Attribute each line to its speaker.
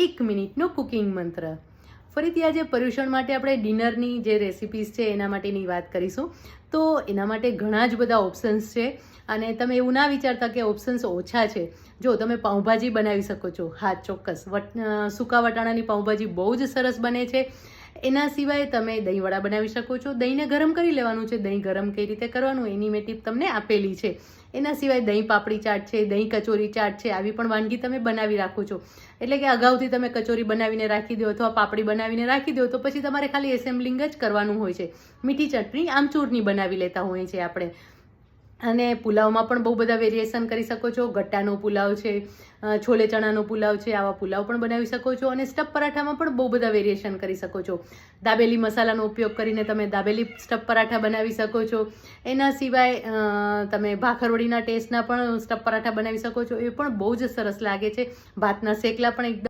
Speaker 1: 1 મિનિટનો કુકિંગ મંત્ર. ફરીથી આજે પર્યુષણ માટે આપણે ડિનરની જે રેસિપીસ છે એના માટેની વાત કરીશું. તો એના માટે ઘણા જ બધા ઓપ્શન્સ છે અને તમે એવું ના વિચારતા કે ઓપ્શન્સ ઓછા છે. જો તમે પાઉંભાજી બનાવી શકો છો, હા ચોક્કસ, સૂકા વટાણાની પાઉંભાજી બહુ જ સરસ બને છે. એના સિવાય તમે દહીંવડા બનાવી શકો છો. દહીંને ગરમ કરી લેવાનું છે. દહીં ગરમ કઈ રીતે કરવાનું એની મેં ટીપ તમને આપેલી છે. એના સિવાય દહીં પાપડી ચાટ છે, દહીં કચોરી ચાટ છે, આવી પણ વાનગી તમે બનાવી રાખો છો. એટલે કે અગાઉથી તમે કચોરી બનાવીને રાખી દો અથવા પાપડી બનાવીને રાખી દો તો પછી તમારે ખાલી એસેમ્બલિંગ જ કરવાનું હોય છે. મીઠી ચટણી આમચૂરની બનાવી લેતા હોઈએ છીએ આપણે. અને પુલાવમાં પણ બહુ બધા વેરિએશન કરી શકો છો. ગટ્ટાનો પુલાવ છે, છોલે ચણાનો પુલાવ છે, આવા પુલાવ પણ બનાવી શકો છો. અને સ્ટફ પરાઠામાં પણ બહુ બધા વેરિએશન કરી શકો છો. દાબેલી મસાલાનો ઉપયોગ કરીને તમે દાબેલી સ્ટફ પરાઠા બનાવી શકો છો. એના સિવાય તમે ભાખરવડીના ટેસ્ટના પણ સ્ટફ પરાઠા બનાવી શકો છો. એ પણ બહુ જ સરસ લાગે છે. ભાતના શેકલા પણ એકદમ